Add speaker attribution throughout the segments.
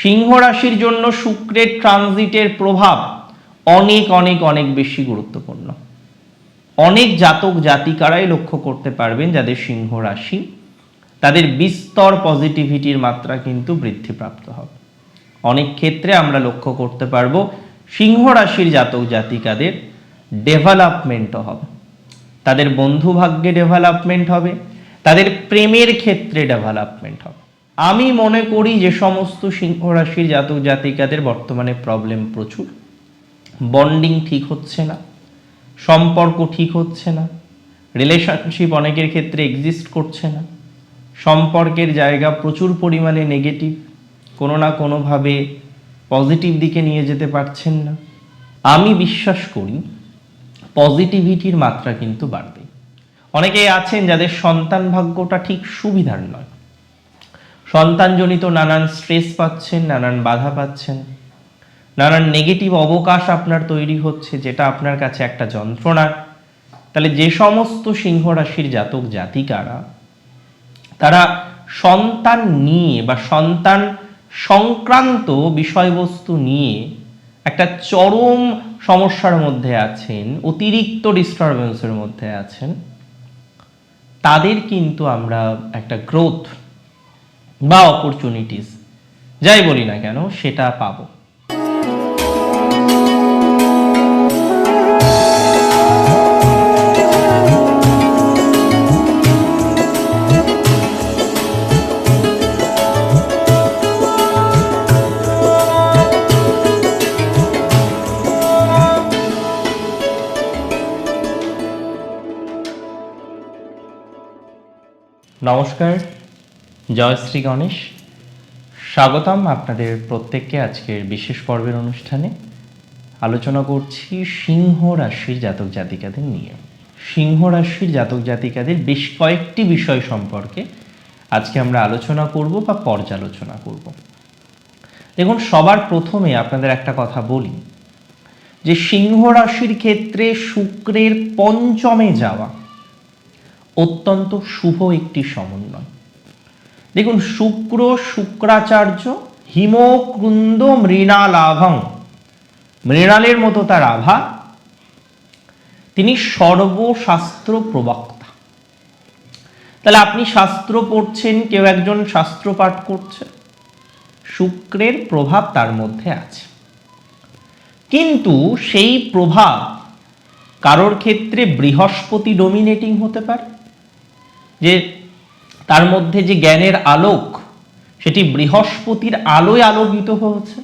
Speaker 1: সিংহ রাশির জন্য শুক্রের ট্রানজিটের প্রভাব অনেক অনেক অনেক বেশি গুরুত্বপূর্ণ। অনেক জাতক জাতিকারাই লক্ষ্য করতে পারবেন যাদের সিংহ রাশি, তাদের বিস্তর পজিটিভিটির মাত্রা কিন্তু বৃদ্ধিপ্রাপ্ত হবে। অনেক ক্ষেত্রে আমরা লক্ষ্য করতে পারবো সিংহ রাশির জাতক জাতিকাদের ডেভেলপমেন্টও হবে, তাদের বন্ধু ভাগ্যে ডেভেলপমেন্ট হবে, তাদের প্রেমের ক্ষেত্রে ডেভেলপমেন্ট হবে। আমি মনে করি যে সমস্ত সিংহ রাশির জাতক জাতিকাদের বর্তমানে প্রবলেম প্রচুর, বন্ডিং ঠিক হচ্ছে না, সম্পর্ক ঠিক হচ্ছে না, রিলেশনশিপ অনেকের ক্ষেত্রে এক্সিস্ট করছে না, সম্পর্কের জায়গা প্রচুর পরিমাণে নেগেটিভ, কোনো না কোনোভাবে পজিটিভ দিকে নিয়ে যেতে পারছেন না। আমি বিশ্বাস করি পজিটিভিটির মাত্রা কিন্তু বাড়বে। অনেকেই আছেন যাদের সন্তান ভাগ্যটা ঠিক সুবিধার নয়, সন্তানজনিত নানান স্ট্রেস পাচ্ছেন, নানান বাধা পাচ্ছেন, নানান নেগেটিভ অবকাশ আপনার তৈরি হচ্ছে, যেটা আপনার কাছে একটা যন্ত্রণা। তাহলে যে সমস্ত সিংহ রাশির জাতক জাতিকারা তারা সন্তান নিয়ে বা সন্তান সংক্রান্ত বিষয়বস্তু নিয়ে একটা চরম সমস্যার মধ্যে আছেন, অতিরিক্ত ডিস্টারবেন্সের মধ্যে আছেন, তাদের কিন্তু আমরা একটা গ্রোথ বা অপরচুনিটিস যাই বলি না কেন সেটা পাবো। নমস্কার, জয় শ্রী গণেশ। স্বাগতম আপনাদের প্রত্যেককে আজকের বিশেষ পর্বের অনুষ্ঠানে। আলোচনা করছি সিংহ রাশির জাতক জাতিকাদের নিয়ে। সিংহ রাশির জাতক জাতিকাদের বেশ কয়েকটি বিষয় সম্পর্কে আজকে আমরা আলোচনা করব বা পর্যালোচনা করব। দেখুন, সবার প্রথমে আপনাদের একটা কথা বলি যে সিংহ রাশির ক্ষেত্রে শুক্রের পঞ্চমে যাওয়া অত্যন্ত শুভ একটি সমন্বয়। দেখুন, শুক্র শুক্রাচার্য হিমক্রুন্দ মৃণালাভং, মৃণালের মতো তার আভা, তিনি সর্বশাস্ত্র প্রবক্তা। তাহলে আপনি শাস্ত্র পড়ছেন, কেউ একজন শাস্ত্র পাঠ করছে, শুক্রের প্রভাব তার মধ্যে আছে। কিন্তু সেই প্রভাব কারোর ক্ষেত্রে বৃহস্পতি ডমিনেটিং হতে পারে, যে তার মধ্যে যে জ্ঞানের আলোক সেটি বৃহস্পতির আলোয় আলোকিত হচ্ছে,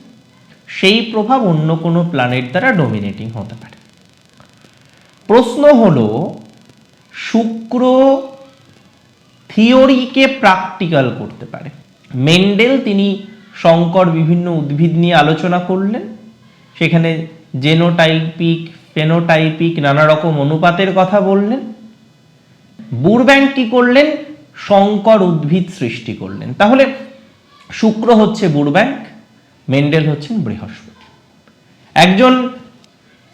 Speaker 1: সেই প্রভাব অন্য কোনো প্ল্যানেট দ্বারা ডমিনেটিং হতে পারে। প্রশ্ন হলো, শুক্র থিওরিকে প্র্যাকটিক্যাল করতে পারে। মেন্ডেল তিনি সংকর বিভিন্ন উদ্ভিদ নিয়ে আলোচনা করলেন, সেখানে জেনোটাইপিক ফেনোটাইপিক নানা রকম অনুপাতের কথা বললেন। বুরব্যাংক কি করলেন? সংকর উদ্ভিদ সৃষ্টি করলেন। তাহলে শুক্র হচ্ছে বুরব্যাংক, মেন্ডেল হচ্ছেন বৃহস্পতি। একজন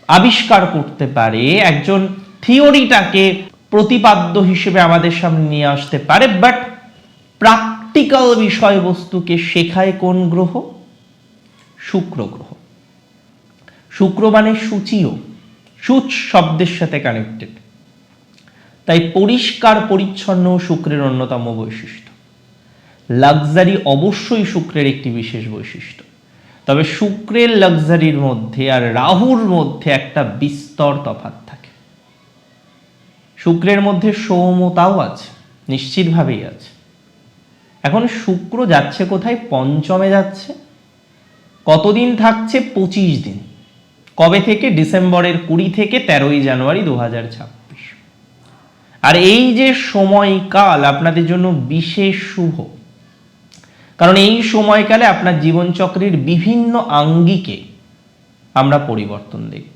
Speaker 1: আবিষ্কার করতে পারে, একজন থিওরিটাকে প্রতিপাদ্য হিসেবে আমাদের সামনে নিয়ে আসতে পারে, বাট প্র্যাকটিক্যাল বিষয়বস্তুকে শেখায় কোন গ্রহ? শুক্র গ্রহ। শুক্র মানে সূচিও, সূচ শব্দের সাথে কানেক্টেড। তাই পরিষ্কার পরিচ্ছন্ন শুক্রের অন্যতম বৈশিষ্ট্য। লাক্সারি অবশ্যই শুক্রের একটি বিশেষ বৈশিষ্ট্য, তবে শুক্রের লাক্সারির মধ্যে আর রাহুর মধ্যে একটা বিস্তর তফাৎ থাকে। শুক্রের মধ্যে সৌম্যতাও আছে, নিশ্চিতভাবেই আছে। এখন শুক্র যাচ্ছে কোথায়? পঞ্চমে যাচ্ছে। কতদিন থাকছে? 25 দিন। কবে থেকে? ডিসেম্বরের 20 থেকে 13ই জানুয়ারি 2026। আর এই যে সময়কাল আপনাদের জন্য বিশেষ শুভ, কারণ এই সময়কালে আপনার জীবনচক্রের বিভিন্ন আঙ্গিকে আমরা পরিবর্তন দেখব।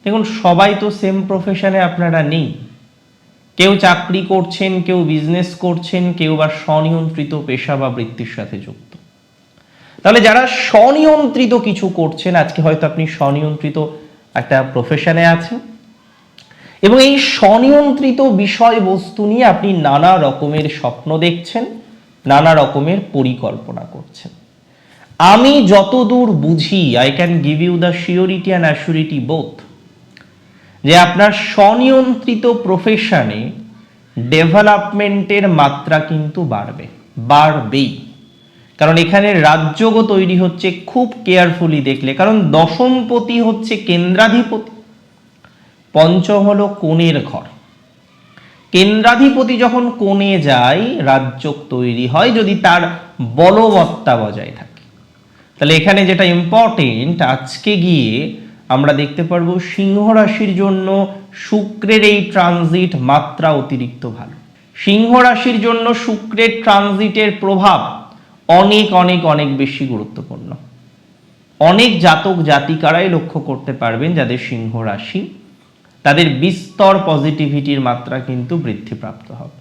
Speaker 1: দেখুন, সবাই তো সেম প্রফেশনে আপনারা নেই। কেউ চাকরি করছেন, কেউ বিজনেস করছেন, কেউ বা স্বনিয়ন্ত্রিত পেশা বা বৃত্তির সাথে যুক্ত। তাহলে যারা স্বনিয়ন্ত্রিত কিছু করছেন, আজকে হয়তো আপনি স্বনিয়ন্ত্রিত একটা প্রফেশনে আছেন এবং এই স্বনিয়ন্ত্রিত বিষয়বস্তু নিয়ে আপনি নানা রকমের স্বপ্ন দেখছেন, নানা রকমের পরিকল্পনা করছেন। আমি যতদূর বুঝি, I can give you the surety and assurity both, যে আপনার স্বনিয়ন্ত্রিত প্রফেশনে ডেভেলপমেন্টের মাত্রা কিন্তু বাড়বেই। কারণ এখানে রাজযোগও তৈরি হচ্ছে, খুব কেয়ারফুলি দেখলে, কারণ দশমপতি হচ্ছে কেন্দ্রাধিপতি, পঞ্চম হলো কোণের ঘর। কেন্দ্রাধিপতি যখন কোণে যায় রাজযোগ তৈরি হয়, যদি তার বলবত্তা বজায় থাকে। তাহলে এখানে যেটা ইম্পর্টেন্ট, আজকে গিয়ে আমরা দেখতে পারবো সিংহ রাশির জন্য শুক্রের এই ট্রানজিট মাত্রা অতিরিক্ত ভালো। সিংহ রাশির জন্য শুক্রের ট্রানজিটের প্রভাব অনেক অনেক অনেক বেশি গুরুত্বপূর্ণ। অনেক জাতক জাতিকারাই লক্ষ্য করতে পারবেন যাদের সিংহ রাশি, তাদের বিস্তর পজিটিভিটির মাত্রা কিন্তু বৃদ্ধিপ্রাপ্ত হবে।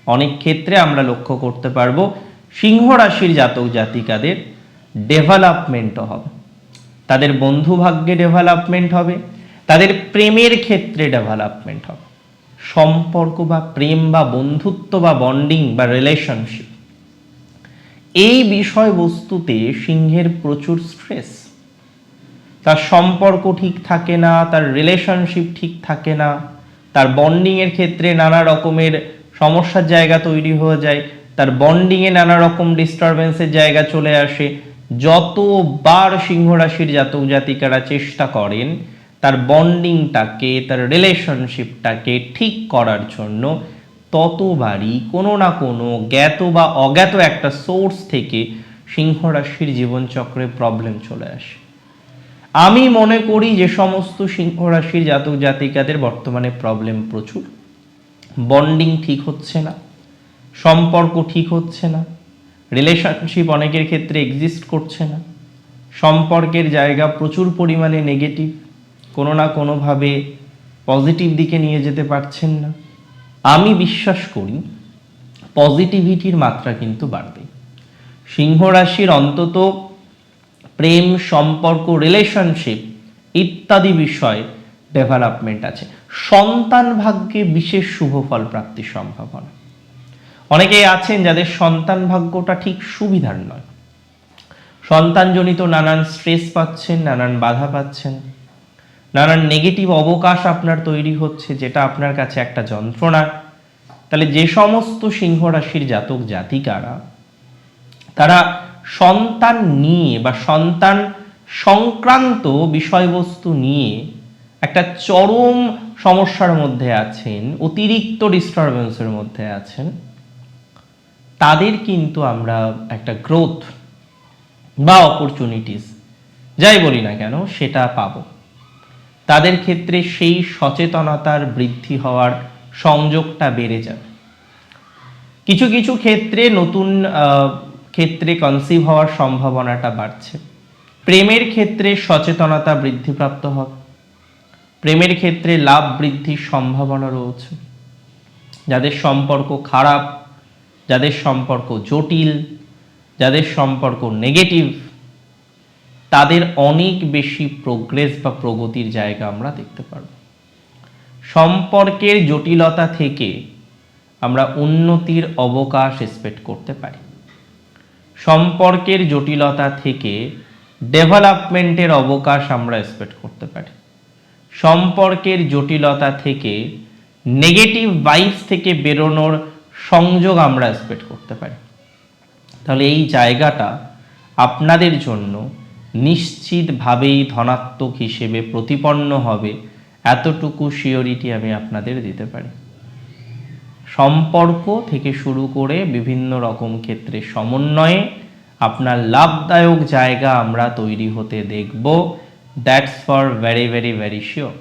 Speaker 1: অনেক ক্ষেত্রে আমরা লক্ষ্য করতে পারবো সিংহ রাশির জাতক জাতিকাদের ডেভেলপমেন্টও হবে, তাদের বন্ধু ভাগ্যে ডেভেলপমেন্ট হবে, তাদের প্রেমের ক্ষেত্রে ডেভেলপমেন্ট হবে। সম্পর্ক বা প্রেম বা বন্ধুত্ব বা বন্ডিং বা রিলেশনশিপ, এই বিষয়বস্তুতে সিংহের প্রচুর স্ট্রেস। তার সম্পর্ক ঠিক থাকে না, তার রিলেশনশিপ ঠিক থাকে না, তার বন্ডিংয়ের ক্ষেত্রে নানা রকমের সমস্যার জায়গা তৈরি হয়ে যায়, তার বন্ডিংয়ে নানা রকম ডিস্টারবেন্সের জায়গা চলে আসে। যতবার সিংহ রাশির জাতক জাতিকারা চেষ্টা করেন তার বন্ডিংটাকে, তার রিলেশনশিপটাকে ঠিক করার জন্য, ততবারই কোনো না কোনো জ্ঞাত বা অজ্ঞাত একটা সোর্স থেকে সিংহ রাশির জীবনচক্রে প্রবলেম চলে আসে। আমি মনে করি যে সমস্ত সিংহ রাশির জাতক জাতিকাদের বর্তমানে প্রবলেম প্রচুর। বন্ডিং ঠিক হচ্ছে না, সম্পর্ক ঠিক হচ্ছে না, রিলেশনশিপ অনেকের ক্ষেত্রে এক্সিস্ট করছে না, সম্পর্কের জায়গা প্রচুর পরিমাণে নেগেটিভ, কোনো না কোনোভাবে পজিটিভ দিকে নিয়ে যেতে পারছেন না। আমি বিশ্বাস করি পজিটিভিটির মাত্রা কিন্তু বাড়বে। সিংহ রাশির অন্তত প্রেম, সম্পর্ক, রিলেশনশিপ ইত্যাদি বিষয়ে ডেভেলপমেন্ট আছে। সন্তান ভাগ্যে বিশেষ শুভ ফল প্রাপ্তির সম্ভাবনা। অনেকেই আছেন যাদের সন্তান ভাগ্যটা ঠিক সুবিধার নয়, সন্তানজনিত নানান স্ট্রেস পাচ্ছেন, নানান বাধা পাচ্ছেন, নানান নেগেটিভ অবকাশ আপনার তৈরি হচ্ছে, যেটা আপনার কাছে একটা যন্ত্রণা। তাহলে যে সমস্ত সিংহ রাশির জাতক জাতিকারা তারা সন্তান নিয়ে বা সন্তান সংক্রান্ত বিষয়বস্তু নিয়ে একটা চরম সমস্যার মধ্যে আছেন, অতিরিক্ত ডিস্টারবেন্সের মধ্যে আছেন, তাদের কিন্তু আমরা একটা গ্রোথ বা অপরচুনিটিস যাই বলি না কেন সেটা পাবো। তাদের ক্ষেত্রে সেই সচেতনতার বৃদ্ধি হওয়ার সংযোগটা বেড়ে যাবে। কিছু কিছু ক্ষেত্রে নতুন ক্ষেত্রে কনসিভ হওয়ার সম্ভাবনাটা বাড়ছে। প্রেমের ক্ষেত্রে সচেতনতা বৃদ্ধিপ্রাপ্ত হবে, প্রেমের ক্ষেত্রে লাভ বৃদ্ধির সম্ভাবনা রয়েছে। যাদের সম্পর্ক খারাপ, যাদের সম্পর্ক জটিল, যাদের সম্পর্ক নেগেটিভ, তাদের অনেক বেশি প্রোগ্রেস বা প্রগতির জায়গা আমরা দেখতে পারব। সম্পর্কের জটিলতা থেকে আমরা উন্নতির অবকাশ এক্সপেক্ট করতে পারি। সম্পর্কের জটিলতা থেকে ডেভেলপমেন্টের অবকাশ আমরা এক্সপেক্ট করতে পারি। সম্পর্কের জটিলতা থেকে নেগেটিভ ভাইবস থেকে বেরোনোর সংযোগ আমরা এক্সপেক্ট করতে পারি। তাহলে এই জায়গাটা আপনাদের জন্য নিশ্চিতভাবেই ধনাত্মক হিসেবে প্রতিপন্ন হবে, এতটুকু শিওরিটি আমি আপনাদের দিতে পারি। সম্পর্ক থেকে শুরু করে বিভিন্ন রকম ক্ষেত্রে সমন্বয়ে আপনার লাভদায়ক জায়গা আমরা তৈরি হতে দেখব। That's for very very very sure.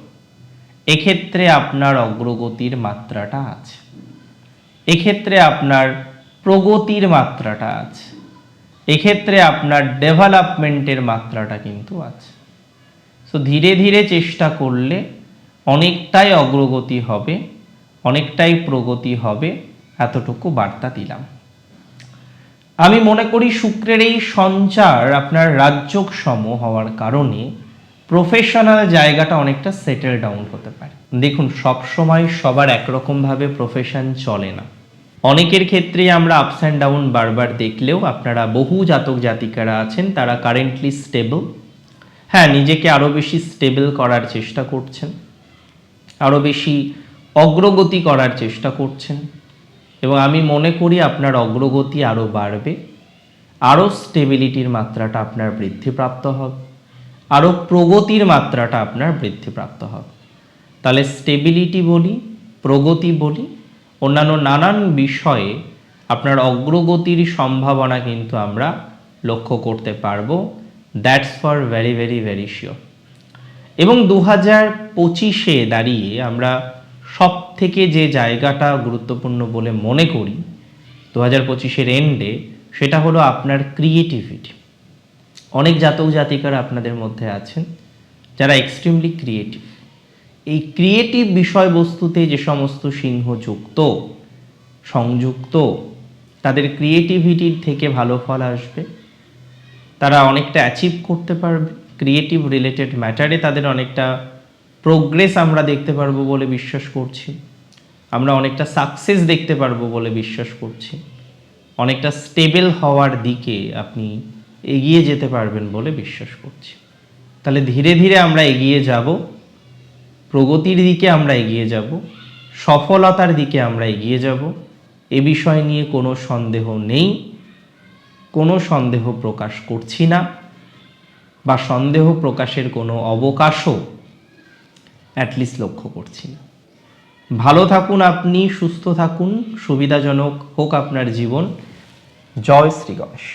Speaker 1: এক্ষেত্রে আপনার অগ্রগতির মাত্রাটা আছে, এক্ষেত্রে আপনার প্রগতির মাত্রাটা আছে, এক্ষেত্রে আপনার ডেভেলপমেন্টের মাত্রাটা কিন্তু আছে। সো ধীরে ধীরে চেষ্টা করলে অনেকটাই অগ্রগতি হবে, অনেকটাই প্রগতি হবে, এতটুকু বার্তা দিলাম। আমি মনে করি শুক্রের এই সঞ্চার আপনার রাজযোগ সম হওয়ার কারণে প্রফেশনাল জায়গাটা অনেকটা সেটেল ডাউন হতে পারে। দেখুন, সব সময় সবার একরকমভাবে প্রফেশন চলে না। অনেকের ক্ষেত্রে আমরা আপস অ্যান্ড ডাউন বারবার দেখলেও আপনারা বহু জাতক জাতিকারা আছেন তারা কারেন্টলি স্টেবল। হ্যাঁ, নিজেকে আরও বেশি স্টেবল করার চেষ্টা করছেন, আরও বেশি অগ্রগতি করার চেষ্টা করছেন, এবং আমি মনে করি আপনার অগ্রগতি আরও বাড়বে, আরও স্টেবিলিটির মাত্রাটা আপনার বৃদ্ধিপ্রাপ্ত হবে, আরও প্রগতির মাত্রাটা আপনার বৃদ্ধিপ্রাপ্ত হবে। তাহলে স্টেবিলিটি বলি, প্রগতি বলি, অন্যান্য নানান বিষয়ে আপনার অগ্রগতির সম্ভাবনা কিন্তু আমরা লক্ষ্য করতে পারবো। That's for very very very sure. এবং 2025-এ দাঁড়িয়ে আমরা সব থেকে যে জায়গাটা গুরুত্বপূর্ণ বলে মনে করি 2025-এর এন্ডে, সেটা হলো আপনার ক্রিয়েটিভিটি। অনেক জাতক জাতিকারা আপনাদের মধ্যে আছেন যারা এক্সট্রিমলি ক্রিয়েটিভ। এই ক্রিয়েটিভ বিষয়বস্তুতে যে সমস্ত সিংহ সংযুক্ত, তাদের ক্রিয়েটিভিটির থেকে ভালো ফল আসবে, তারা অনেকটা অ্যাচিভ করতে পারবে, ক্রিয়েটিভ রিলেটেড ম্যাটারে তাদের অনেকটা প্রোগ্রেস আমরা দেখতে পারবো বলে বিশ্বাস করছি, আমরা অনেকটা সাকসেস দেখতে পারবো বলে বিশ্বাস করছি, অনেকটা স্টেবল হওয়ার দিকে আপনি এগিয়ে যেতে পারবেন বলে বিশ্বাস করছি। তাহলে ধীরে ধীরে আমরা এগিয়ে যাব, প্রগতির দিকে আমরা এগিয়ে যাব, সফলতার দিকে আমরা এগিয়ে যাব, এ বিষয় নিয়ে কোনো সন্দেহ নেই, কোনো সন্দেহ প্রকাশ করছি না, বা সন্দেহ প্রকাশের কোনো অবকাশও অ্যাটলিস্ট লক্ষ্য করছি না। ভালো থাকুন আপনি, সুস্থ থাকুন, সুবিধাজনক হোক আপনার জীবন। জয় শ্রী গণেশ।